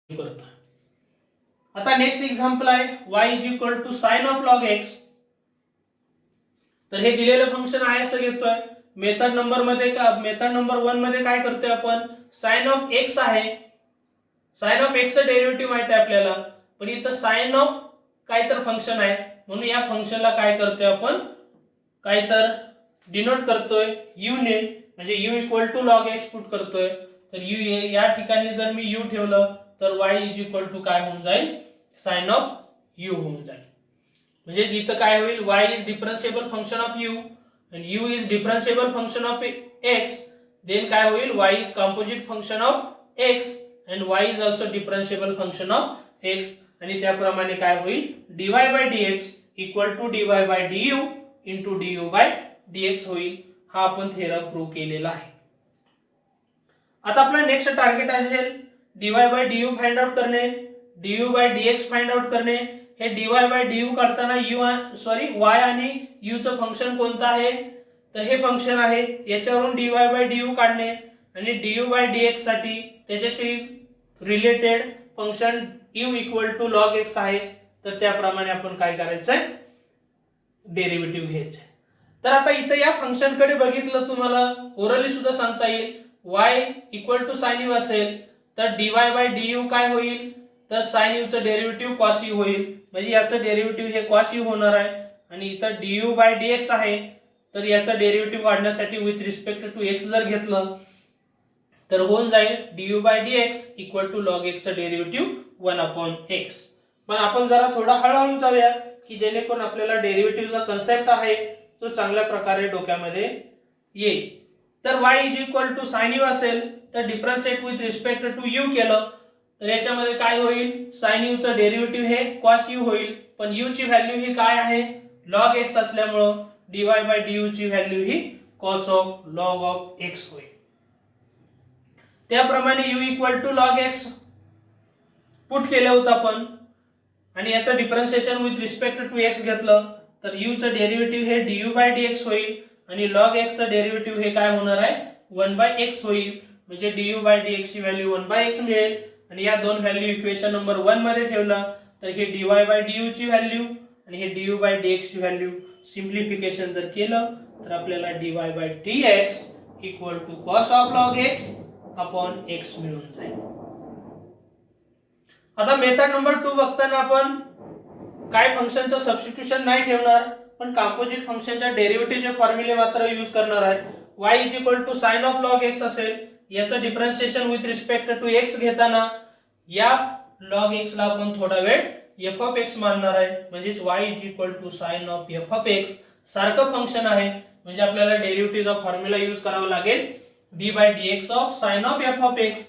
करतो. आता next example आहे y is equal to sine of log x. तर हे दिलेलं फंक्शन आहे असं घेतोय. मेथड नंबर 1 मध्ये काय करतोय आपण, साइन ऑफ x आहे. साइन ऑफ x चं डेरिव्हेटिव्ह माहिती आहे आपल्याला, पण इथं साइन ऑफ काय तर फंक्शन आहे म्हणून या फंक्शनला काय करतोय आपण, काय तर डिनोट करतोय u ने, म्हणजे u equal to log x put करतोय. तर u या ठिकाणी जर मी u ठेवलं तर y इज इक्वल टू काय होऊन जाईल, साइन ऑफ u होऊन जाईल. म्हणजे इथं काय होईल, y is differentiable function of u आणि u is differentiable function of x. Then काय होईल, y is composite function of x and y is also differentiable function of x. आणि त्याप्रमाणे काय होईल, dy by dx equal to dy by du into du by dx होईल. हा आपण theorem prove केलेला आहे. आता आपला नेक्स्ट टार्गेट असेल dy by du find out करणे, du by dx find out करणे. हे dy by du करताना y आणि u चं फंक्शन कोणतं आहे, तर हे फंक्शन आहे. याच्यावरून dy by du काढणे आणि du by dx साठी त्याच्याशी related function u equal to log x आहे. तर त्याप्रमाणे आपण काय करायचंय, डेरिव्हेटिव्ह घ्यायचे. तर आता इथं या फंक्शन कडे बघितलं, तुम्हाला ओरली सुद्धा सांगता येईल, y equal to sin u असेल तर dy by du काय होईल, तर sin u चं डेरिव्हेटिव्ह cos u होईल. म्हणजे याचं डेरिव्हेटिव्ह हे cos u होणार आहे. आणि इथं du by dx आहे तर याचं डेरिव्हेटिव्ह काढण्यासाठी विथ रिस्पेक्ट टू x जर घेतलं तर होऊन जाईल du by dx equal to log x चं डेरिव्हेटिव्ह 1 upon x. पण आपण जरा थोडा हळूहळू जाऊया की जेणेकरून आपल्याला डेरिव्हेटिव्हचा कन्सेप्ट आहे तो चांगल्या प्रकारे डोक्यामध्ये येईल. तर y is equal to sin u असेल तर differentiate with respect to u केलं तर याच्यामध्ये काय होईल, sin u चं डेरिव्हेटिव्ह हे cos u होईल. पण u ची व्हॅल्यू ही काय आहे, log x असल्यामुळे dy by du ची व्हॅल्यू ही cos of log of x होईल. त्याप्रमाणे u equal to log x put केलं होतं आपण आणि याचं differentiation with respect to x घेतलं तर u चं डेरिव्हेटिव्ह हे du by dx होईल आणि log x चं डेरिव्हेटिव्ह हे काय होणार आहे, 1 by x होईल. म्हणजे du by dx ची व्हॅल्यू 1 by x मिळेल. आणि या दोन व्हॅल्यू इक्वेशन नंबर 1 मध्ये ठेवला तर हे dy by du ची व्हॅल्यू आणि हे du by dx ची व्हॅल्यू सिंप्लिफिकेशन जर केलं तर आपल्याला dy by dx equal to cos of log x upon x मिळून जाईल. आता मेथड नंबर 2 बघताना आपण काय फंक्शनचं सबस्टिट्यूशन नाही ठेवणार, पण कंपोजिट फंक्शनच्या डेरिव्हेटिव्हचे फॉर्म्युले मात्र यूज करणार आहे. y is equal to sine of log x असेल, याचं differentiation with respect to x घेताना या लॉग x ला आपण थोडा वेळ f ऑफ x मानणार आहे. म्हणजेच y is equal to sine of f of x सारखं फंक्शन आहे. म्हणजे आपल्याला डेरिव्हेटिव्हचा फॉर्म्युला यूज करावा लागेल d by dx of sine of f of x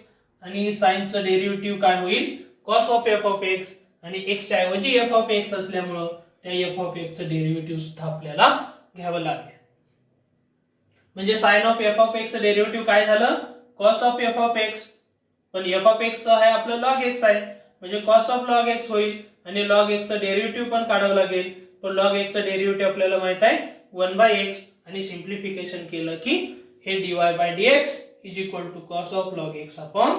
आणि साइन चं डेरिव्हेटिव्ह काय होईल, cos of f of x आणि x च्या ऐवजी f ऑफ x असल्यामुळे त्या f ऑफ x चं डेरिव्हेटिव्ह सुद्धा आपल्याला घ्यावं लागेल. म्हणजे sine of f of x चं डेरिव्हेटिव्ह काय झालं, cos of f of x. पण f ऑफ x आहे आपलं log x आहे म्हणजे cos ऑफ log x होईल आणि log x चं डेरिव्हेटिव्ह पण काढावं लागेल. पण log x चं डेरिव्हेटिव्ह आपल्याला माहित आहे 1 by x आणि सिंप्लिफिकेशन केलं की हे dy by dx is equal to cos of log x upon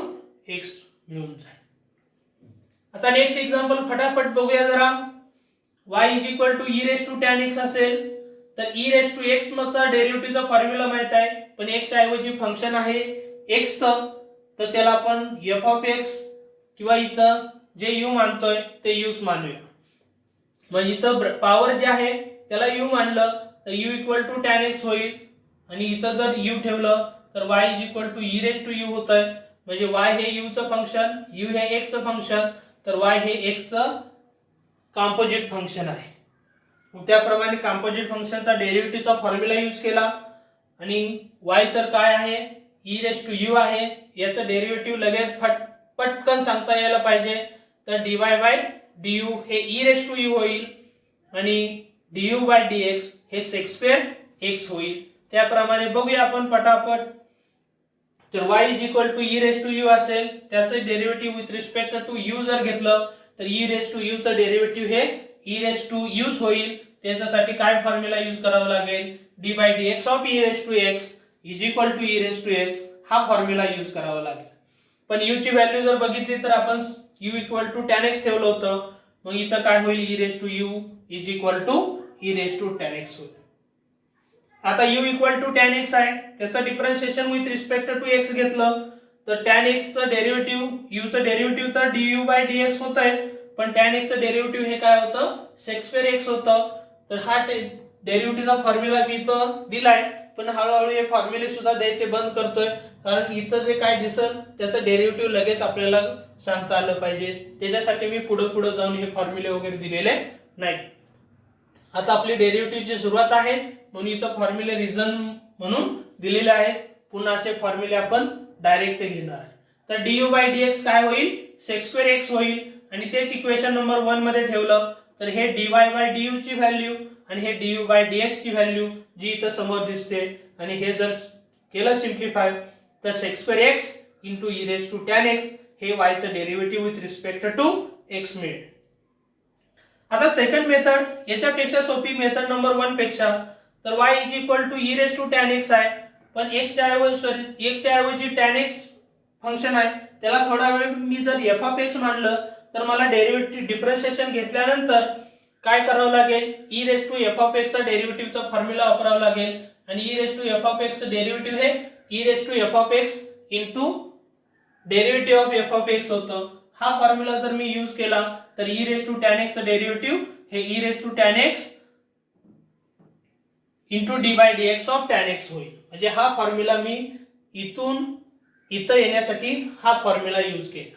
x मिळून जाईल. आता नेक्स्ट एक्झाम्पल फटाफट बघूया जरा. y is equal to e raise to tan x असेल तर e रेस टू x चा डेरिव्हेटिव्हचा फॉर्म्युला माहित आहे, पण x च्या ऐवजी फंक्शन आहे x चं तर त्याला आपण f ऑफ x किंवा इथं जे u मानतोय ते u मानूया. म्हणजे इथं पॉवर जे आहे त्याला u मानलं तर u equal to tan x होईल आणि इथं जर u ठेवलं तर y is equal to e raise to u होतंय. म्हणजे y हे u चं फंक्शन, u हे x चं फंक्शन, तर y हे x चं कंपोजिट फंक्शन आहे. त्याप्रमाणे कंपोजिट फंक्शनचा डेरिव्हेटिव्हचा फॉर्म्युला यूज केला आणि y तर काय आहे, e रेस टू u आहे. याचं डेरिव्हेटिव्ह लगेच पटकन सांगता यायला पाहिजे तर dy by du हे e रेस टू u होईल आणि du by dx हे sec स्क्वेअर x होईल. त्याप्रमाणे बघूया आपण पटापट. तर y is equal to e raise to u असेल, त्याचे derivative with respect to u जर घेतलं तर e रेस टू u चं डेरिव्हेटिव्ह हे e रेस टू u होईल. त्याच्यासाठी काय फॉर्म्युला यूज करावा लागेल, d by dx of e raise to x is equal to e raise to x हा फॉर्म्युला यूज करावा लागेल. पण u ची व्हॅल्यू जर बघितली तर आपण u equal to tan x ठेवलं होतं, मग इथं काय होईल e raise to u is equal to e raise to tan x होईल. आता u equal to tan x आहे, त्याचं differentiation with respect to x घेतलं तर tan x चं डेरिव्हेटिव्ह u चं डेरिव्हेटिव्ह तर du/dx होत आहे, पण tan x चं डेरिव्हेटिव्ह हे काय होतं sec² x होतं. तर हा डेरिव्हेटिव्हचा फॉर्म्युला मी इथं दिलाय, पण हळूहळू हे फॉर्म्युले सुद्धा द्यायचे बंद करतोय, कारण इथं जे काय दिसल त्याचं डेरिव्हेटिव्ह लगेच आपल्याला सांगता आलं पाहिजे. त्याच्यासाठी मी पुढे जाऊन हे फॉर्म्युले वगैरे दिलेले नाही. आता आपली डेरिव्हेटिव्हची सुरुवात आहे, म्हणून इथं फॉर्म्युले रिझन म्हणून दिलेले आहेत. पुन्हा असे फॉर्म्युले आपण डायरेक्ट घेणार आहे. तर du/dx काय होईल sec² x होईल, आणि तेच इक्वेशन नंबर 1 मध्ये ठेवलं तर हे dy/du ची व्हॅल्यू आणि हे du/dx ची व्हॅल्यू जी इथं समोर दिसते, आणि हे जर केलं सिम्प्लिफाय तर sec² x into e raised to tan x हे y चं derivative with respect to x मिळेल. आता सेकंड मेथड याच्यापेक्षा सोपी मेथड नंबर 1 पेक्षा, तर y is equal to e raised to tan x आहे, पण x च्या ऐवजी tan x फंक्शन आहे, त्याला थोडा वेळ मी जर f of x मानलं तर मला डेरिव्हेटिव्ह डिफरन्शिएशन घेतल्यानंतर काय करावं लागेल e raised to f of x चा डेरिव्हेटिव्हचा फॉर्म्युला वापरावा लागेल, आणि e raised to f of x चं डेरिव्हेटिव्ह हे e raised to f of x into derivative of f of x होतं. हा फॉर्म्युला जर मी यूज केला तर e raised to tan x चं डेरिव्हेटिव्ह हे e raised to tan x into d/dx of tan x होईल. म्हणजे हा फॉर्म्युला मी इथं येण्यासाठी हा फॉर्म्युला यूज केला.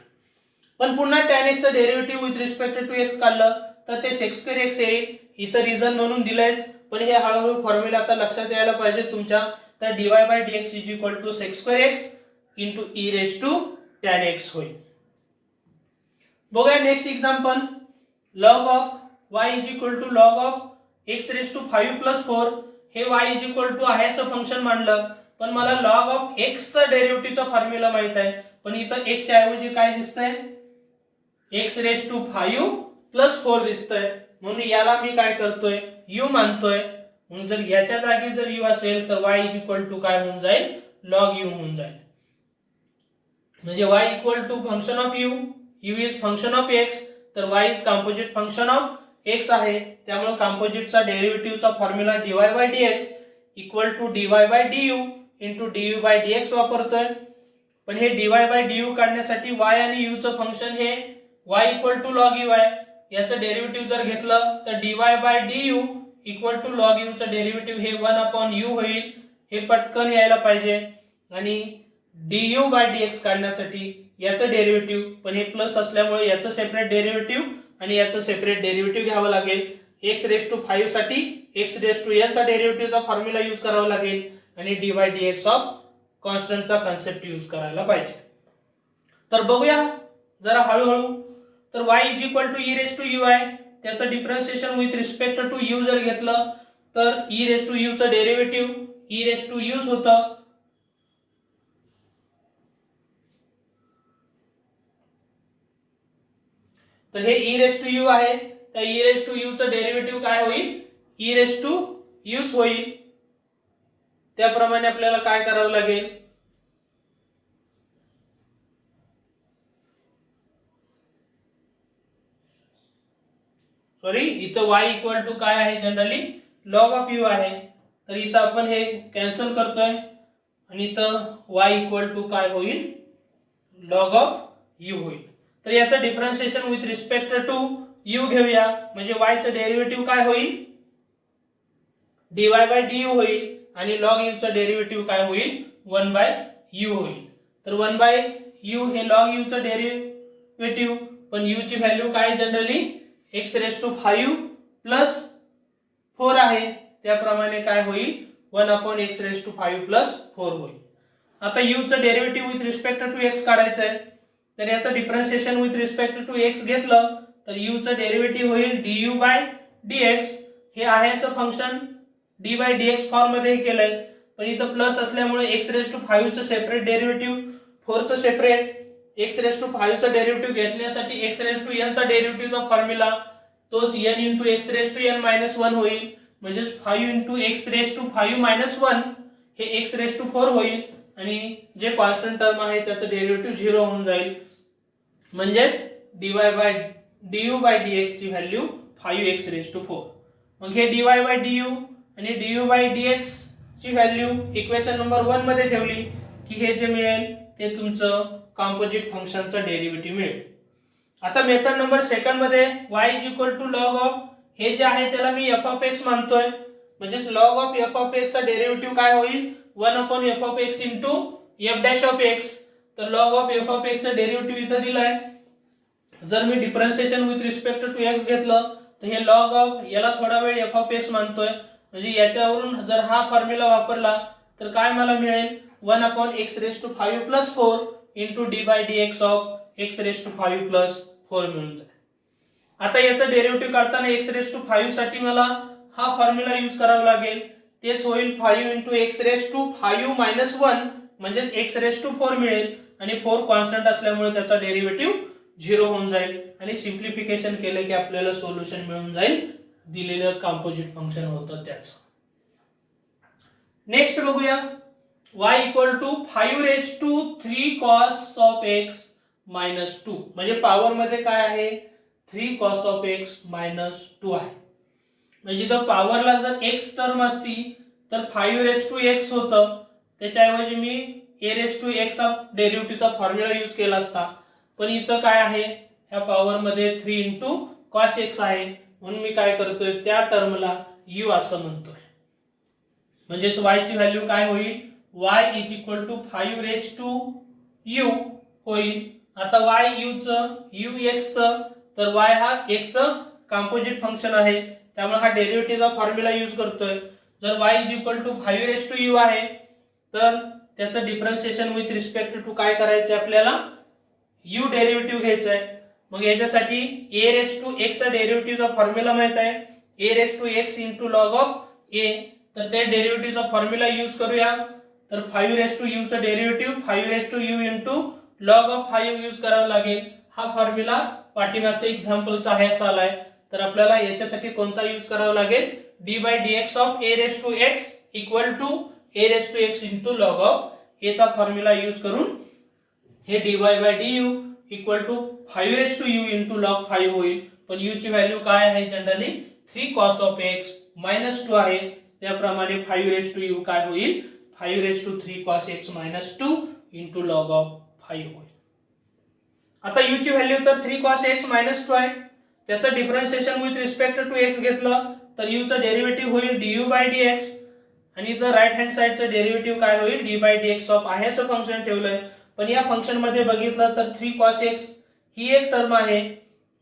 पण पुन्हा tan x चं derivative with respect to x काढलं तर ते sec² x येईल. इथं रिझन म्हणून दिलंयच, पण हे हळूहळू फॉर्म्युला आता लक्षात यायला पाहिजे तुमच्या. तर dy/dx is equal to sec² x into e raised to tan x होईल. बघूया next example. log of y is equal to log of x raised to 5 plus 4 हे y इज इक्वल टू आहे असं फंक्शन मानलं, पण मला log of x चा डेरिव्हेटिव्हचा फॉर्म्युला माहित आहे, पण इथं x च्या ऐवजी काय दिसतंय x raised to 5 plus 4 दिसतंय, म्हणून याला मी काय करतोय u मानतोय. म्हणून जर याच्या जागी जर u असेल तर y इज इक्वल टू काय होऊन जाईल log u होऊन जाईल. म्हणजे y equal to function of u, u is function of x, तर y is composite function of x आहे, त्यामुळे कॉम्पोजिटचा डेरिव्हेटिव्हचा formula dy/dx equal to dy/du into du/dx वापरतोय. पण हे dy/du काढण्यासाठी y आणि u चं फंक्शन हे y equal to log u आहे, याचं डेरिव्हेटिव्ह जर घेतलं तर dy/du equal to log u चं डेरिव्हेटिव्ह हे 1/u होईल. हे पटकन यायला पाहिजे. आणि du/dx काढण्यासाठी याचं डेरिव्हेटिव्ह, पण हे प्लस असल्यामुळे याचं सेपरेट डेरिव्हेटिव्ह आणि याचं सेपरेट डेरिव्हेटिव्ह घ्यावं लागेल. x raised to 5 साठी x raised to n चा डेरिव्हेटिव्हचा फॉर्म्युला यूज करावा लागेल, आणि dy/dx ऑफ कॉन्स्टंटचा कन्सेप्ट यूज करायला पाहिजे. तर बघूया जरा हळूहळू. तर y is equal to e raised to u आहे, त्याचं differentiation with respect to u जर घेतलं तर e raised to u चं derivative e raised to u होतं. तर हे e raised to u आहे, तर e raised to u चं डेरिव्हेटिव्ह काय होईल e raised to u होईल. त्याप्रमाणे आपल्याला काय करावं लागेल इथं y इक्वल टू काय आहे जनरली log of u आहे, तर इथं आपण हे कॅन्सल करतोय आणि इथं y इक्वल टू काय होईल log of u होईल. तर याचं differentiation with respect to u घेऊया, म्हणजे y चं डेरिव्हेटिव्ह काय होईल dy/du होईल, आणि log u चं डेरिव्हेटिव्ह काय होईल 1/u होईल. तर 1/u हे log u चं डेरिव्हेटिव्ह, पण u ची व्हॅल्यू काय generally x raised to 5 plus 4 आहे, त्याप्रमाणे काय होईल 1/x raised to 5 plus 4 होईल. आता u चं derivative with respect to x काढायचं आहे, तर याचं differentiation with respect to x घेतलं तर u चं डेरिव्हेटिव्ह होईल du/dx. हे आहे असं फंक्शन d/dx फॉर्म मध्ये केलंय, पण इथं प्लस असल्यामुळे x raised to 5 चं सेपरेट डेरिव्हेटिव्ह 4 चं सेपरेट, x raised to 5 चं डेरिव्हेटिव्ह घेतल्यासाठी x raised to n चा डेरिव्हेटिव्हचा फॉर्म्युला तोच n into x raised to n minus 1 होईल, म्हणजे 5 into x raised to 5 minus 1 हे x raised to 4 होईल, आणि जे कॉन्स्टंट टर्म आहे त्याचं डेरिव्हेटिव्ह 0 होऊन जाईल. म्हणजेच dy by du by dx ची व्हॅल्यू 5x⁴. मग हे dy बाय du आणि du बाय dx ची व्हॅल्यू इक्वेशन नंबर 1 मध्ये ठेवली की हे जे मिळेल ते तुमचं कॉम्पोजिट फंक्शनचं डेरिव्हेटिव्ह मिळेल. आता मेथड नंबर 2 मध्ये y log ऑफ हे जे आहे त्याला मी f of x मानतोय, म्हणजे log of f of x चा डेरिव्हेटिव्ह काय होईल 1/f of x f dash of x. तर log of f of x चा डेरिव्हेटिव्ह इथं दिलाय. जर मी differentiation with respect to x घेतलं तर हे log ऑफ याला थोडा वेळ f of x मानतोय, म्हणजे याच्यावरून जर हा फॉर्म्युला वापरला तर काय मला मिळेल 1/x⁵ plus 4 into d by dx of x⁵ plus 4 मिळून जाईल. आता याचं डेरिव्हेटिव्ह काढताना x⁵ साठी मला हा फॉर्म्युला यूज करावा लागेल. तेच होईल 5 into x⁵ minus 1 म्हणजे x⁴ मिळेल आणि 4 कॉन्स्टंट असल्यामुळे त्याचा डेरिव्हेटिव्ह 0 होऊन जाईल आणि सिंप्लिफिकेशन केलं की आपल्याला सोल्युशन मिळून जाईल दिलेलं कॉम्पोजिट फंक्शन होतं त्याचं. नेक्स्ट बघूया y = 5⁵ cos of x minus 2 म्हणजे पॉवर मध्ये काय आहे 3 cos of x minus 2 आहे. म्हणजे जर पॉवरला जर x टर्म असती तर 5⁵x होतं, त्याच्याऐवजी मी a⁵x चा डेरिव्हेटिव्हचा फॉर्म्युला यूज केला असता. पण इथं काय आहे ह्या पॉवर मध्ये 3 cos x आहे, म्हणून मी काय करतोय त्या टर्मला u असं म्हणतोय. म्हणजेच y ची व्हॅल्यू काय होईल y = 5⁵u होईल. आता y u x तर y हा x कॉम्पोजिट फंक्शन आहे, त्यामुळे हा डेरिव्हेटिव्हचा फॉर्म्युला यूज करतोय. जर y = 5⁵u आहे तर त्याचं डिफरन्शिएशन विथ रिस्पेक्ट टू काय करायचं आपल्याला u डेरिव्हेटिव्ह घ्यायचा आहे. मग याच्यासाठी a⁵x चा डेरिव्हेटिव्हचा फॉर्म्युला माहित आहे a⁵x log of a. तर ते डेरिव्हेटिव्हचा फॉर्म्युला यूज करूया. तर 5⁵u चा derivative 5⁵u log of 5 use करावा लागेल. हा फॉर्म्युला पाठीमागच्या एक्झाम्पलचा आहे असा आलाय. तर आपल्याला याच्यासाठी कोणता यूज करावा लागेल d by dx of a⁵x equal to a⁵x log of a चा फॉर्म्युला यूज करून हे dy by du equal to 5⁵u log 5 होईल. पण u ची व्हॅल्यू काय आहे generally 3 cos of x minus 2 आहे, त्याप्रमाणे 5⁵u काय होईल 5⁵3 cos x minus 2 into log of 5 होईल. आता u ची व्हॅल्यू तर 3 cos x minus 2 आहे, त्याचं differentiation with respect to x घेतलं तर u चा डेरिव्हेटिव्ह होईल du by dx आणि इथं राइट हँड साइडचं डेरिव्हेटिव्ह काय होईल d by dx ऑफ आहे असं फंक्शन ठेवलंय. पण या फंक्शन मध्ये बघितलं तर 3 cos x ही एक टर्म आहे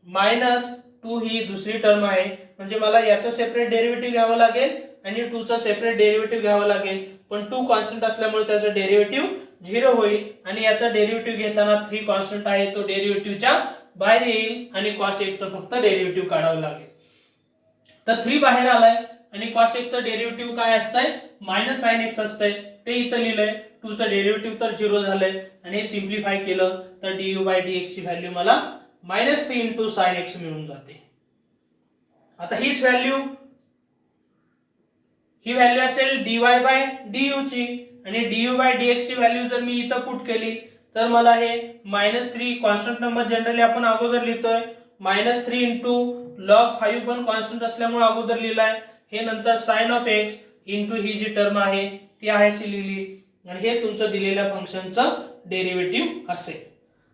मायनस 2 ही दुसरी टर्म आहे, म्हणजे मला याचं सेपरेट डेरिव्हेटिव्ह घ्यावं लागेल आणि 2 चा सेपरेट डेरिव्हेटिव्ह घ्यावं लागेल. पण 2 कॉन्स्टंट असल्यामुळे त्याचं डेरिव्हेटिव्ह 0 होईल आणि याचा डेरिव्हेटिव्ह घेताना 3 कॉन्स्टंट आहे तो डेरिव्हेटिव्हच्या बाहेर येईल आणि cos x चं फक्त डेरिव्हेटिव्ह काढावं लागेल. तर 3 बाहेर आलाय आणि cos x चं डेरिव्हेटिव्ह काय असतंय -sin x असतंय, ते इथं लिहिलंय. 2 चं डेरिव्हेटिव्ह तर 0 झालंय आणि हे सिंप्लिफाय केलं तर du by dx ची व्हॅल्यू मला -3 sin x मिळून जाते. आता ही व्हॅल्यू असेल dy by du ची आणि du by dx ची व्हॅल्यू जर मी इथं पुट केली तर मला हे -3 कॉन्स्टंट नंबर जनरली आपण अगोदर लिहितोय -3 log 5 पण कॉन्स्टंट असल्यामुळे अगोदर लिहिलाय, हे नंतर sin of x ही जी टर्म आहे ती आहे अशी लिहिली आणि हे तुमचं दिलेल्या फंक्शनचं डेरिव्हेटिव्ह असेल.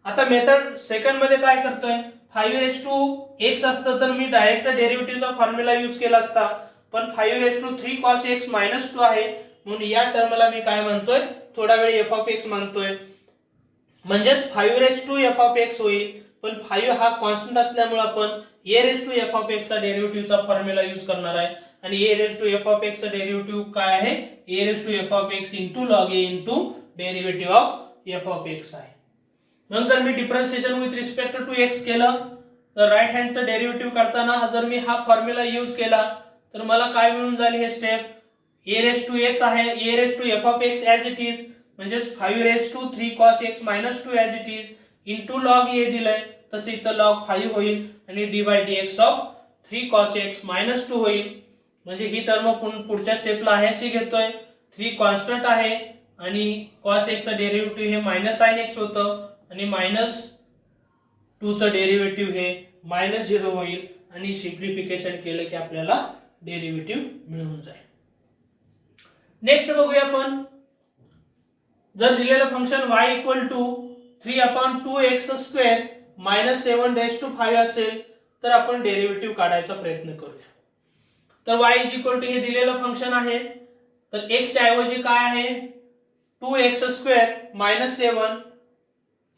आता मेथड सेकंड मध्ये काय करतोय 5⁵x असतं तर मी डायरेक्ट डेरिव्हेटिव्हचा फॉर्म्युला यूज केला असता, पण 5⁵3 cos x minus 2 आहे म्हणून या टर्मला मी काय म्हणतोय थोडा वेळ f of x मानतोय, म्हणजेच 5⁵f of x होईल. पण 5 हा कॉन्स्टंट असल्यामुळे आपण a⁵f of x चा डेरिव्हेटिव्हचा फॉर्म्युला यूज करणार आहे आणि a⁵f of x चा डेरिव्हेटिव्ह काय आहे a⁵f of x log a derivative of f of x आहे. मग जर मी differentiation with respect to x केलं तर राइट हँडचं डेरिव्हेटिव्ह करताना जर मी हा फॉर्म्युला यूज केला तर मला काय मिळून जाईल हे स्टेप a⁵x आहे a⁵f of x as it is म्हणजे 5⁵3 cos x minus 2 as it is into log a दिलंय तसे इथं log 5 होईल आणि d by dx of 3 cos x minus 2 होईल. म्हणजे ही टर्म पुढच्या स्टेपला आहे अशी घेतोय, 3 कॉन्स्टंट आहे आणि cos x चं डेरिव्हेटिव्ह हे -sin x होतं आणि 2 चं डेरिव्हेटिव्ह हे -0 होईल आणि सिम्प्लिफिकेशन केलं की आपल्याला डेरिव्हेटिव्ह मिळून जाईल. नेक्स्ट बघूया आपण, जर दिलेलं function y equal to 3/2x² -7 असेल तर आपण डेरिव्हेटिव्ह काढायचा प्रयत्न करूया. तर y इज इक्वल टू हे दिलेलं फंक्शन आहे, तर x च्या ऐवजी काय आहे 2x² -7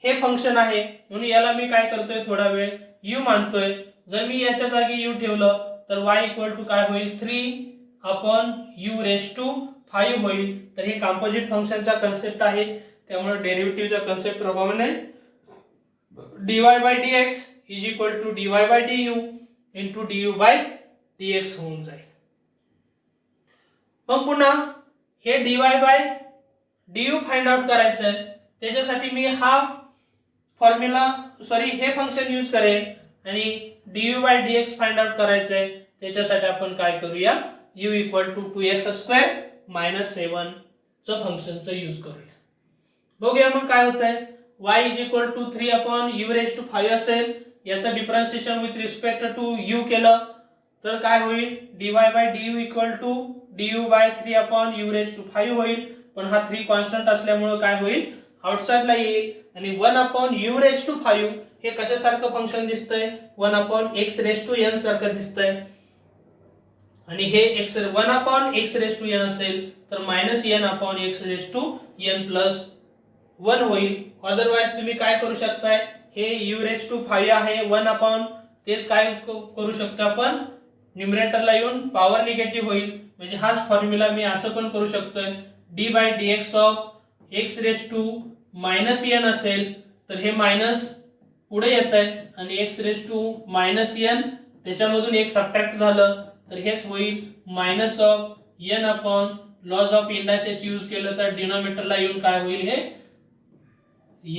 हे फंक्शन आहे, म्हणून याला मी काय करतोय थोडा वेळ u मानतोय. जर मी याच्या जागी u ठेवलं तर y इक्वल टू काय होईल 3/u⁵ होईल. तर हे कंपोजिट फंक्शनचा कन्सेप्ट आहे, त्यामुळे डेरिव्हेटिव्हच्या कन्सेप्ट प्रमाणे dy/dx is equal to dy/du into du/dx होऊन जाईल. मग पुन्हा हे dy/du फाइंड आउट करायचं आहे, त्याच्यासाठी मी हा फॉर्म्युला हे फंक्शन यूज करेन आणि du/dx फाइंड आउट करायचं आहे. त्याच्यासाठी आपण काय करूया u इक्वल टू 2x² -7 चं फंक्शनचं यूज करूया. बघूया मग काय होतंय. y is equal to 3/u⁵ असेल, याचं differentiation with respect to u केलं तर काय होईल dy/du इक्वल टू du/3/u⁵ होईल. पण हा 3 कॉन्स्टंट असल्यामुळे काय होईल आउटसाइडला येईल आणि 1/u⁵ हे कशासारखं फंक्शन दिसतंय 1/x⁴n सारखं दिसतंय. आणि हे 1/x⁴n असेल तर -n/x⁴n+1 होईल. अदरवाइज तुम्ही काय करू शकताय, हे u⁵ आहे 1 तेच काय करू शकतो आपण न्यूमरेटरला येऊन पॉवर निगेटिव्ह होईल. म्हणजे हाच फॉर्म्युला मी असं पण करू शकतोय d/dx ऑफ x⁻n असेल तर हे मायनस पुढे येत आहे आणि x⁻n त्याच्यामधून एक सबट्रॅक्ट झालं तर हेच होईल -n/log ऑफ इंडायसेस यूज केलं तर डिनॉमिनेटरला येऊन काय होईल हे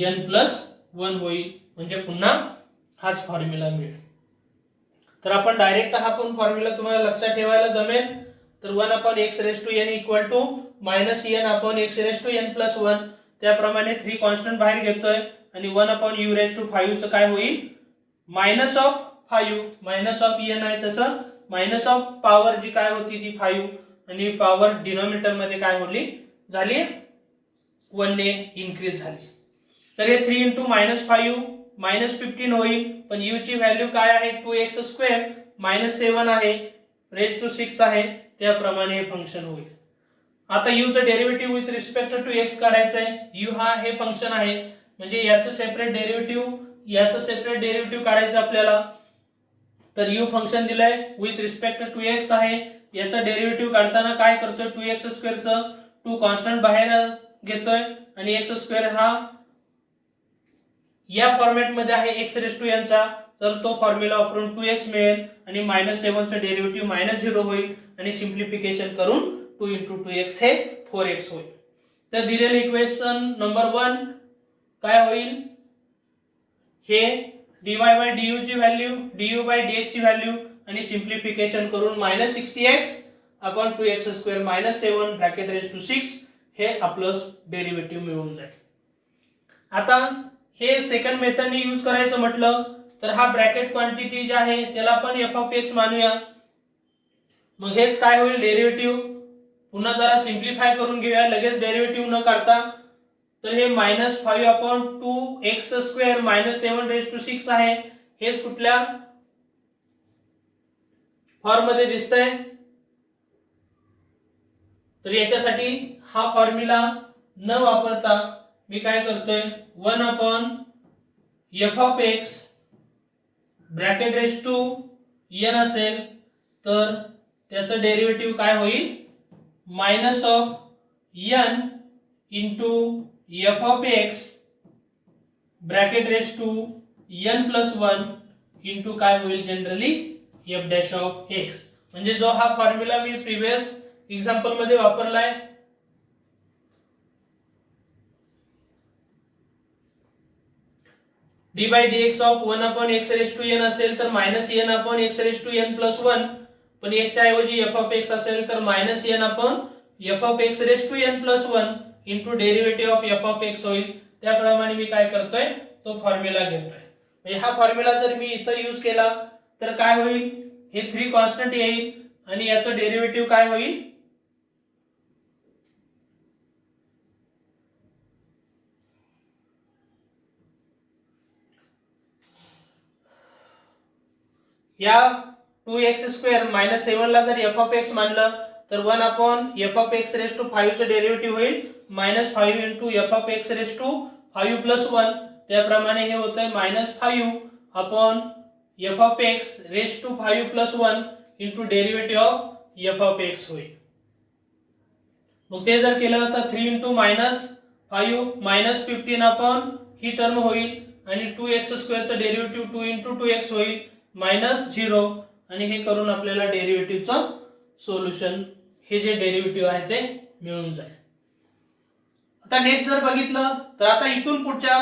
n+1 होईल. म्हणजे पुन्हा हाच फॉर्म्युला मिळेल. तर आपण डायरेक्ट हा पण फॉर्म्युला तुम्हाला लक्षात ठेवायला जमेल. तर 1/x⁻n इक्वल टू -n/x⁻n+1 त्याप्रमाणे 3 कॉन्स्टंट बाहेर घेतोय आणि 1/u⁵ चं काय होईल -5 -n आहे तसं मायनस ऑफ पॉवर जी काय होती ती 5 आणि पॉवर डिनॉमिनेटर मध्ये काय होली झाली 1 ने इन्क्रीज झाली. तर हे 3 × -5 -15 होईल. पण u ची व्हॅल्यू काय आहे 2x² -7 आहे रेज टू 6 आहे, त्याप्रमाणे हे फंक्शन होईल. आता u चं derivative with respect to x काढायचं आहे. u हा हे फंक्शन आहे म्हणजे याचं सेपरेट डेरिव्हेटिव्ह काढायचं आपल्याला. तर u फंक्शन दिलंय विथ रिस्पेक्ट टू x आहे, याचं डेरिव्हेटिव्ह काढताना काय करतोय 2x² चं 2 कॉन्स्टंट बाहेर घेतोय आणि x² हा या फॉर्मॅट मध्ये आहे x⁻n चा, तर तो फॉर्म्युला वापरून 2x मिळेल आणि -7 चं डेरिव्हेटिव्ह -0 होईल आणि सिम्प्लिफिकेशन करून 2 × 2x हे 4x होईल. तर दिलेले इक्वेशन नंबर 1 काय होईल हे dy/du ची व्हॅल्यू du/dx ची व्हॅल्यू आणि सिम्प्लिफिकेशन करून -60x/2x² -7 ब्रॅकेट रेज टू 6 हे आपलं डेरिव्हेटिव्ह मिळून जाईल. आता हे सेकंड मेथडने यूज करायचं म्हटलं तर हा ब्रॅकेट क्वांटिटी जी आहे त्याला आपण f(x) मानूया. मग हेच काय होईल डेरिव्हेटिव्ह पुन्हा जरा सिम्प्लिफाय करून घेऊया लगेच डेरिव्हेटिव्ह न काढता. तर हे -5/2x² -7 आहे. हेच कुठल्या फॉर्म मध्ये दिसतंय तर याच्यासाठी हा फॉर्म्युला न वापरता मी काय करतोय 1/f(x) bracket raise to n असेल तर त्याचं डेरिव्हेटिव्ह काय होईल -n × f(x) bracket raise to n+1 into काय होईल जनरली f'(x). म्हणजे जो हा फॉर्म्युला मी प्रीवियस एक्झाम्पल मध्ये वापरलाय d/dx ऑफ 1/x⁻n असेल तर -n/x⁻n+1 पण x च्या ऐवजी f(x) असेल तर -n/f(x⁻n+1 into derivative of f(x) होईल. त्याप्रमाणे मी काय करतोय तो फॉर्म्युला घेतोय. म्हणजे हा फॉर्म्युला जर मी इथं यूज केला तर काय होईल, हे 3 कॉन्स्टंट येईल आणि याचं डेरिव्हेटिव्ह काय होईल, या 2x² मायनस 7 ला जर f ऑफ x मानलं तर 1 upon f of x raise to 5 चं डेरिव्हेटिव्ह होईल minus 5 into f of x raise to 5 plus 1. त्याप्रमाणे हे होतंय minus 5 upon f of x raise to 5 plus 1 into derivative of f of x होईल. मग ते जर केलं तर 3 इंटू मायनस 5 मायनस 15 अपॉन ही टर्म होईल आणि 2x² चं डेरिव्हेटिव्ह 2 इंटू 2x होईल मायनस 0 आणि हे करून आपल्याला डेरिव्हेटिव्हचं सोल्युशन हे जे डेरिव्हेटिव्ह आहे ते मिळून जाईल. आता नेक्स्ट जर बघितलं तर आता इथून पुढच्या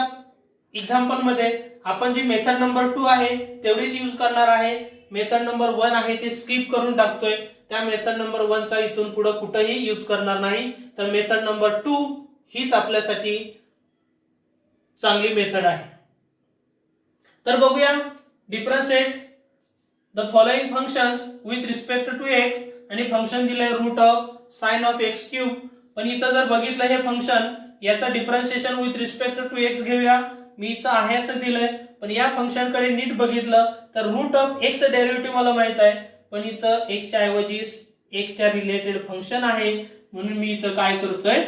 एक्झाम्पल मध्ये आपण जी मेथड नंबर 2 आहे तेवढीच यूज करणार आहे. मेथड नंबर 1 आहे ते स्किप करून टाकतोय. त्या मेथड नंबर 1 चा इथून पुढे कुठेही यूज करणार नाही. तर मेथड नंबर 2 हीच आपल्यासाठी चांगली मेथड आहे. तर बघूया, differentiate the following functions with respect to x आणि फंक्शन दिलंय root of sine of x cube. पण इथं जर बघितलं हे फंक्शन याचा differentiation with respect to x घेऊया. मी इथं आहे असं दिलंय, पण या फंक्शन कडे नीट बघितलं तर रूट ऑफ x चं डेरिव्हेटिव्ह मला माहित आहे, पण इथं x च्या ऐवजी x च्या रिलेटेड फंक्शन आहे. म्हणून मी इथं काय करतोय,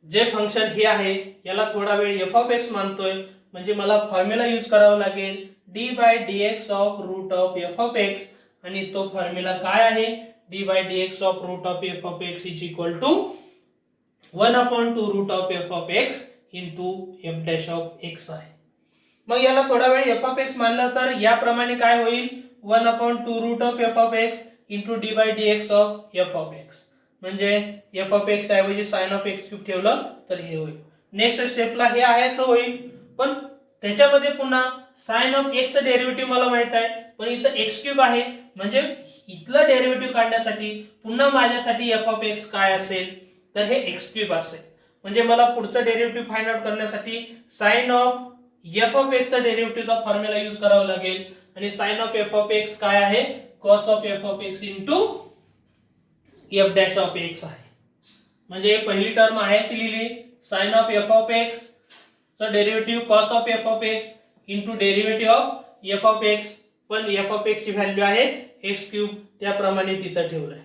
जे फंक्शन हे आहे याला थोडा वेळ f ऑफ x मानतोय. म्हणजे मला फॉर्म्युला यूज करावा लागेल d/dx of root of f of x आणि तो फॉर्म्युला काय आहे, d/dx of root of f of x is equal to 1/2 route of f of x into f dash of x आहे. मग याला थोडा वेळ f ऑफ x मानलं तर याप्रमाणे काय होईल, 1/2 route of f of x into d/dx of f of x. म्हणजे f ऑफ x ऐवजी sin ऑफ x क्यूब ठेवलं तर हे होईल. नेक्स्ट स्टेपला हे आहे असं होईल, पण त्याच्यामध्ये पुन्हा sin ऑफ x चं डेरिव्हेटिव्ह मला माहित आहे, पण इथं x क्यूब आहे. म्हणजे इथलं डेरिव्हेटिव्ह काढण्यासाठी पुन्हा माझ्यासाठी f ऑफ x काय असेल तर हे x क्यूब असेल. म्हणजे मला पुढचं डेरिव्हेटिव्ह फाइंड आउट करण्यासाठी sin of f of x चा डेरिव्हेटिव्हचा फॉर्म्युला यूज करावा लागेल आणि sin of f of x काय आहे, cos of f of x into f dash of x आहे. म्हणजे पहिली टर्म आहे अशी लिहिली, sin of f of x चा derivative cos of f of x into derivative of f of x, पण f ऑफ x ची value आहे x क्यूब, त्याप्रमाणे तिथं ठेवलंय.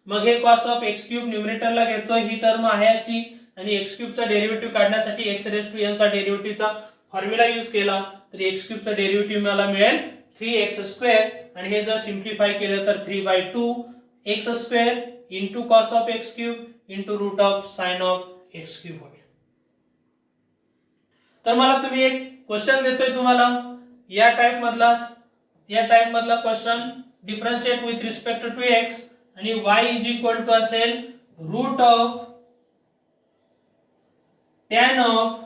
मग हे cos ऑफ x क्यूब न्यूमरेटरला घेतोय, ही टर्म आहे अशी, आणि x क्यूब चा डेरिव्हेटिव्ह काढण्यासाठी x रेज टू n चा डेरिव्हेटिव्हचा फॉर्म्युला यूज केला तर x क्यूब चा डेरिव्हेटिव्ह मला मिळेल 3x² आणि हे जर सिंप्लिफाय केलं तर 3/2 x² into cos of x cube into root of sine of x cube होईल. तर मला तुम्ही एक क्वेश्चन देतोय तुम्हाला या टाइप मधला question, differentiate with respect to x आणि y इज इक्वल टू असेल root of tan of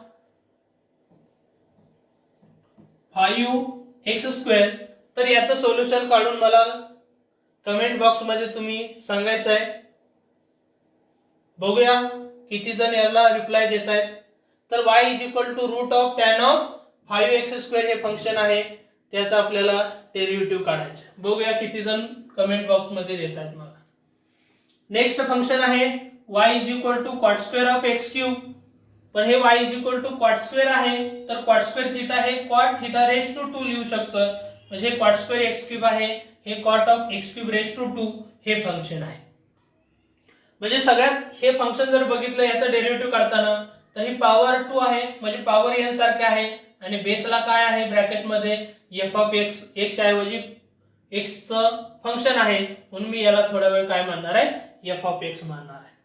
5x². तर याचं सोल्युशन काढून मला कमेंट बॉक्स मध्ये तुम्ही सांगायचं आहे. बघूया किती जण याला रिप्लाय देत आहेत. तर y is equal to root of tan of 5x² हे फंक्शन आहे, त्याचा आपल्याला डेरिव्हेटिव्ह काढायचं. बघूया किती जण कमेंट बॉक्स मध्ये देत आहेत मला. नेक्स्ट फंक्शन आहे y is equal to cot² of x³. पण हे y is equal to cot² आहे, तर cot² थीटा हे cot थीटा रेज टू 2 लिहू शकतो. म्हणजे cot² x³ आहे, हे cot of x³ raise to 2 हे फंक्शन आहे. म्हणजे सगळ्यात हे फंक्शन जर बघितलं याचा डेरिव्हेटिव्ह काढताना तर ही पॉवर 2 आहे, म्हणजे पॉवर n सारखे आहे आणि बेसला काय आहे ब्रॅकेट मध्ये f ऑफ x, x ऐवजी x चं फंक्शन आहे, म्हणून मी याला थोडा वेळ काय मानणार आहे, f ऑफ x मानणार आहे.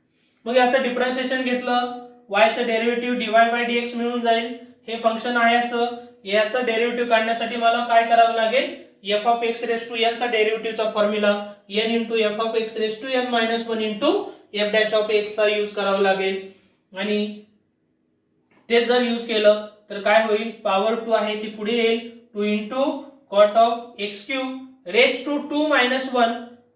मग याचं डिफरन्शिएशन घेतलं, y चं डेरिव्हेटिव्ह dy/dx मिळून जाईल. हे फंक्शन आहे असं, याचं डेरिव्हेटिव्ह काढण्यासाठी मला काय करावं लागेल, f of x raise to n चा डेरिव्हेटिव्हचा formula n into f of x raise to n minus 1 into f dash of x चा यूज करावा लागेल. आणि ते जर यूज केलं तर काय होईल, पॉवर 2 आहे ती पुढे येईल, 2 into cot of x³ raise to 2 minus 1.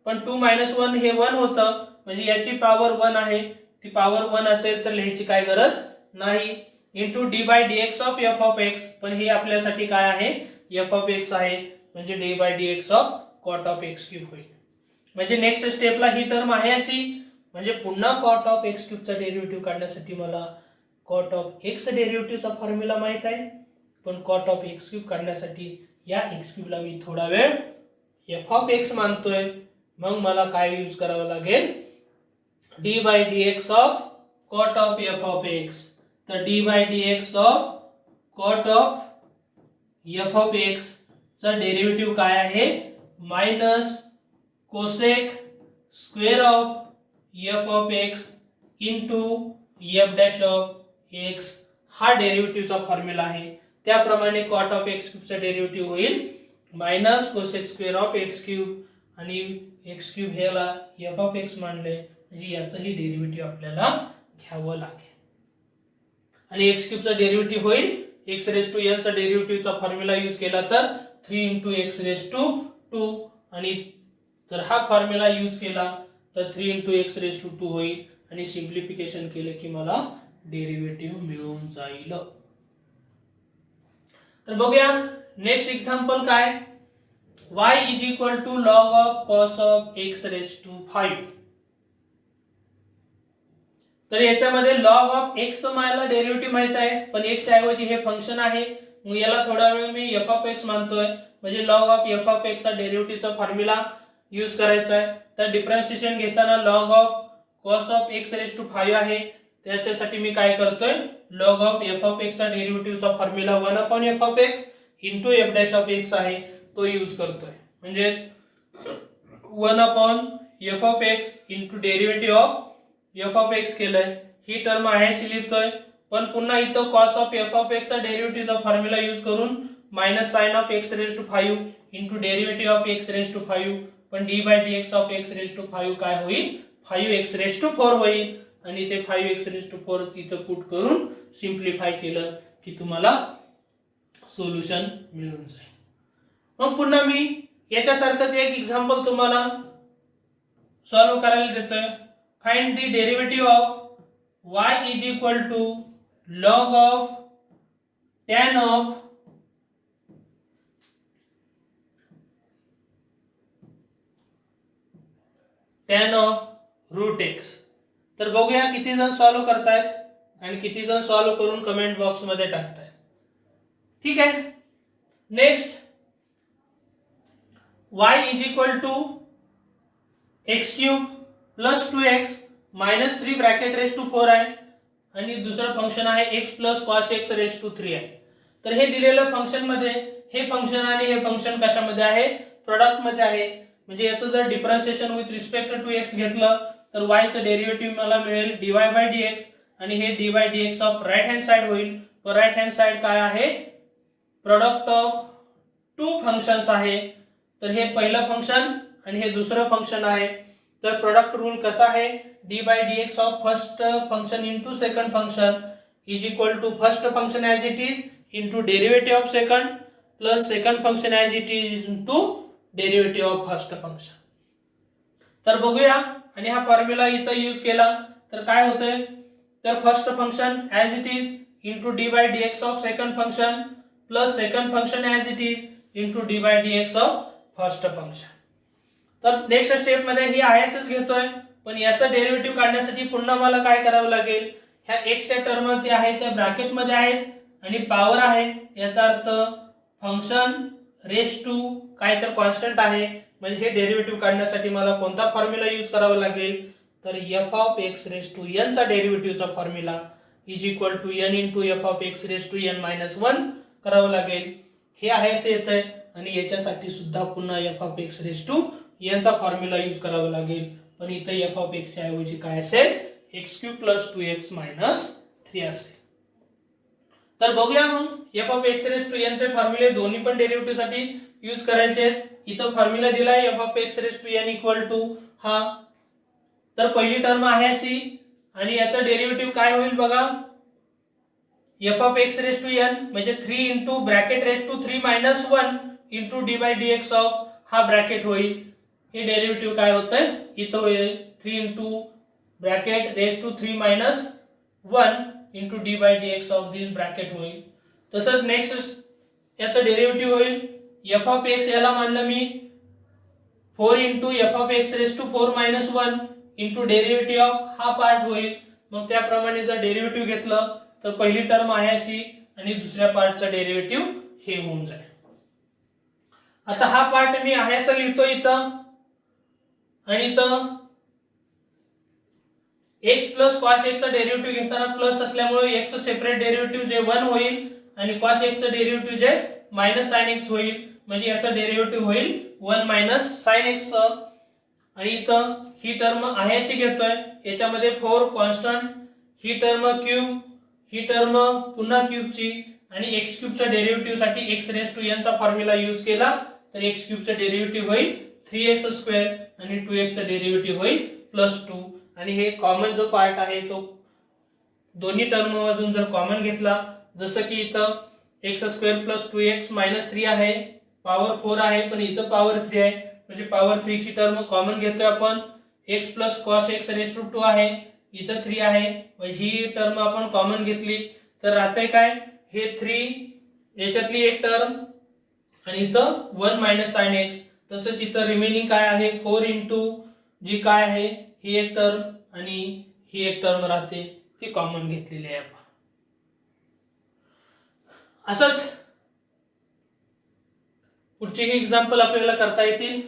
पण 2 मायनस 1 हे 1 होतं, म्हणजे याची पॉवर 1 आहे, ती पॉवर 1 असेल तर लिहायची काय गरज नाही. Into d by D x of F of x, पण हे आपल्यासाठी काय आहे, एफ ऑफ एक्स आहे, म्हणजे d by D x of cot of x cube होईल. म्हणजे नेक्स्ट स्टेपला ही टर्म आहे अशी, म्हणजे पुन्हा कॉट ऑफ एक्स क्यूबचा डेरिव्हेटिव्ह काढण्यासाठी मला कॉट ऑफ एक्स डेरिव्हेटिव्हचा फॉर्म्युला माहित आहे, पण कॉट ऑफ एक्स क्यूब काढण्यासाठी या एक्स क्यूबला मी थोडा वेळ एफ ऑफ एक्स मानतोय. मग मला काय यूज करावं लागेल, D by D x of cot of F of X. तर D by D x of cot of F of x चा डेरिव्हेटिव्ह काय आहे, minus cosec square of F of X into F dash of X, हा डेरिव्हेटिव्हचा formula आहे. त्याप्रमाणे cot of X क्यूबचा derivative होईल minus cosec square of x cube, आणि एक्स क्यूब ह्याला एफ ऑफ एक्स मानले, म्हणजे याचंही डेरिव्हेटिव्ह आपल्याला घ्यावं लागेल. आणि एक्स क्यूबचा डेरिव्हेटिव्ह होईल एक्स रेस टू एन चा डेरिव्हेटिव्हचा फॉर्म्युला यूज केला तर 3 इंटू एक्स रेस टू 2, आणि तर हा फॉर्म्युला यूज केला तर 3 इंटू एक्स रेस टू 2 होईल, आणि सिंप्लिफिकेशन केलं की मला डेरिव्हेटिव्ह मिळून जाईल. तर बघूया नेक्स्ट एक्झाम्पल काय, y is equal to log of cos of x raise to 5. तर याच्यामध्ये लॉग ऑफ एक्स मला डेरिव्हेटिव्ह माहित आहे, पण एक्स ऐवजी हे फंक्शन आहे, मग याला थोडा वेळ मी एफ ऑफ एक्स मानतोय, म्हणजे log of F of x चा डेरिव्हेटिव्हचा फॉर्म्युला यूज करायचा आहे. तर डिफरन्शिएशन घेताना log of cos of x raise to 5 आहे, त्याच्यासाठी मी काय करतोय, log of F of x चा डेरिव्हेटिव्हचा formula 1 upon F of X into F dash of x आहे, तो यूज करतोय. म्हणजे 1 upon F of X into derivative of F of x केलंय, ही टर्म आहे अशी लिहितोय, पण पुन्हा इथं cos of F of x चा डेरिव्हेटिव्हचा फॉर्म्युला यूज करून minus sine of x raise to 5 into derivative of x raise to 5, पण d by D x of x raise to 5 काय होईल, 5 एक्स रेस टू 4 होईल, आणि ते 5 एक्स रेस टू 4 तिथं पुट करून सिंप्लिफाय केलं की तुम्हाला सोल्युशन मिळून जाईल. मग पुन्हा मी याच्यासारखंच एक एक्झाम्पल तुम्हाला सॉल्व्ह करायला देतोय. Find the derivative of y is equal to log of tan of root x. तर बघूया किती जण सॉल्व्ह करतायत आणि किती जण सॉल्व्ह करून कमेंट बॉक्स मध्ये टाकतायत. ठीक आहे, next y is equal to x cube plus 2x minus 3 bracket raise to 4 आहे, आणि दुसरं फंक्शन आहे x plus cos x raise to 3 आहे. तर हे दिलेलं फंक्शन मध्ये हे फंक्शन आणि हे फंक्शन कशामध्ये आहे, प्रोडक्ट मध्ये आहे. म्हणजे याचं जर differentiation with respect to x घेतलं तर y चं डेरिव्हेटिव्ह मला मिळेल dy बाय dx, आणि हे dy by dx of right hand side होईल. तर राइट हँड साइड काय आहे, प्रोडक्ट ऑफ टू फंक्शन्स आहे. तर हे पहिलं फंक्शन आणि हे दुसरं फंक्शन आहे. तर प्रोडक्ट रूल कसा आहे, d by D x of first function into second function is equal to first function as it is into derivative of second plus second function as it is into derivative of first function. तर बघूया, आणि हा formula इथं use केला तर काय होतंय, तर first function as it is into d by D x of second function plus second function as it is into d by D x of first function. तर नेक्स्ट स्टेप मध्ये ही ISS घेतोय, पण याचा डेरिव्हेटिव्ह काढण्यासाठी पुन्हा मला काय करावं लागेल, ह्या x च्या टर्म मध्ये आहेत त्या ब्रॅकेट मध्ये आहेत आणि पॉवर आहे, याचा अर्थ फंक्शन रेस टू काय तर कॉन्स्टंट आहे. म्हणजे हे डेरिव्हेटिव्ह काढण्यासाठी मला कोणता फॉर्म्युला यूज करावा लागेल, तर f of x raise to n चा डेरिव्हेटिव्हचा formula is equal to n into F of x raise to n minus 1 करावं लागेल. हे आहे असे येतंय, आणि याच्यासाठी सुद्धा पुन्हा f of x raise to यांचा फॉर्म्युला यूज करावा लागेल, पण इथे एफ ऑफ एक्स च्या ऐवजी काय असेल, x cube plus 2x minus 3 असेल. तर बघूया मग f of x raise to n चे फॉर्म्युले दोन्ही पण डेरिव्हेटिव्ह साठी यूज करायचे आहेत. इथं फॉर्म्युला दिलाय f of x raise to n equal to हा, तर पहिली टर्म आहे अशी, आणि याचा डेरिव्हेटिव्ह काय होईल बघा, f of x raise to n म्हणजे 3 into bracket raise to 3 minus 1 into d by D x of हा ब्रॅकेट होईल. हे डेरिव्हेटिव्ह काय होतंय, इथं होईल 3 into bracket raise to 3 minus 1 into d by D x of this bracket होईल. तसंच नेक्स्ट याचं डेरिव्हेटिव्ह होईल एफ ऑफ एक्स, याला मानलं मी 4 into F of x raise to 4 minus 1 into derivative of हा पार्ट होईल. मग त्याप्रमाणे जर डेरिव्हेटिव्ह घेतलं तर पहिली टर्म आहे अशी आणि दुसऱ्या पार्टचा डेरिव्हेटिव्ह हे होऊन जाईल. आता हा पार्ट मी आहे असं लिहितो इथं आणि इथं x प्लस कॉस x चा डेरिव्हेटिव्ह घेताना प्लस असल्यामुळे x चं सेपरेट डेरिव्हेटिव्ह जे 1 होईल आणि कॉस x चं डेरिव्हेटिव्ह जे मायनस साइन x होईल. म्हणजे याचा डेरिव्हेटिव्ह होईल 1 मायनस साइन x. आणि इथं ही टर्म आहे अशी घेतोय, याच्यामध्ये 4 कॉन्स्टंट, ही टर्म क्यूब, ही टर्म पुन्हा क्यूबची आणि x क्यूब च्या डेरिव्हेटिव्ह साठी x रेस टू n चा फॉर्म्युला यूज केला तर x क्यूब चा डेरिव्हेटिव्ह होईल 3x स्क्वेअर आणि 2x चा डेरिव्हेटिव्ह होईल +2. आणि हे कॉमन जो पार्ट आहे तो दोन्ही टर्म मधून जर कॉमन घेतला, जसं की इथं x square plus 2x minus 3 आहे, पॉवर 4 आहे पण इथं पॉवर 3 आहे म्हणजे पॉवर 3 ची टर्म कॉमन घेतोय आपण. x plus cos x raise to 2 आहे, इथं 3 आहे, ही टर्म आपण कॉमन घेतली तर राहते काय, हे 3 याच्यातली एक टर्म आणि इथं 1 मायनस साइन x. तसंच इथं रिमेनिंग काय आहे 4 इंटू जी काय आहे ही एक टर्म आणि ही एक टर्म राहते, ती कॉमन घेतलेली आहे आपण. असंच पुढची ही एक्झाम्पल आपल्याला करता येतील.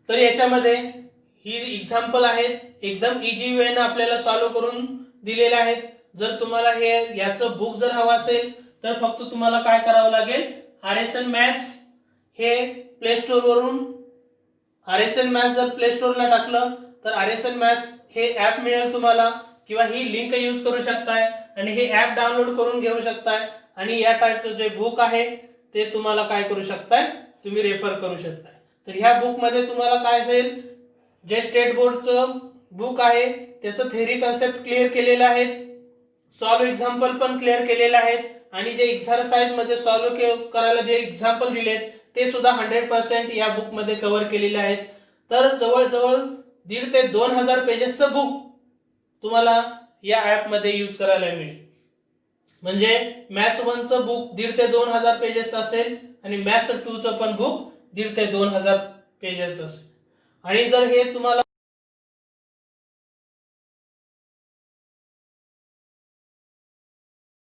तर याच्यामध्ये ही एक्झाम्पल आहेत, एकदम इजी वेने आपल्याला सॉल्व्ह करून दिलेले आहेत. जर तुम्हाला हे याचं बुक जर हवं असेल तर फक्त तुम्हाला काय करावं लागेल, RSN मॅथ्स हे प्ले स्टोर वरून RSN मॅथ्स जर प्ले स्टोरला टाकलं तर RSN मॅथ्स हे ऍप मिळेल तुम्हाला, किंवा ही लिंक यूज करू शकताय आणि हे ऍप डाउनलोड करून घेऊ शकताय आणि या टाइपचं जे बुक आहे ते तुम्हाला काय करू शकताय, तुम्ही रेफर करू शकताय. तर ह्या बुक मध्ये तुम्हाला काय असेल, जे स्टेट बोर्डचं बुक आहे त्याचं थेअरी कन्सेप्ट क्लिअर केलेलं आहे, सॉल्व्ह एक्झाम्पल पण क्लिअर केलेले आहेत आणि जे एक्सरसाइज मध्ये सॉल्व्ह करायला जे एक्झाम्पल दिलेत ते सुद्धा 100% या बुक मध्ये कव्हर केलेले आहेत. तर जवळजवळ 1,500 ते 2,000 पेजेसचं बुक तुम्हाला या ऍप मध्ये यूज करायला मिळेल. म्हणजे मॅथ्स 1 चं बुक 1,500 ते 2,000 पेजेसचं असेल आणि मॅथ्स 2 चं पण बुक 1,500 ते 2,000 पेजेसचं असेल. आणि जर हे तुम्हाला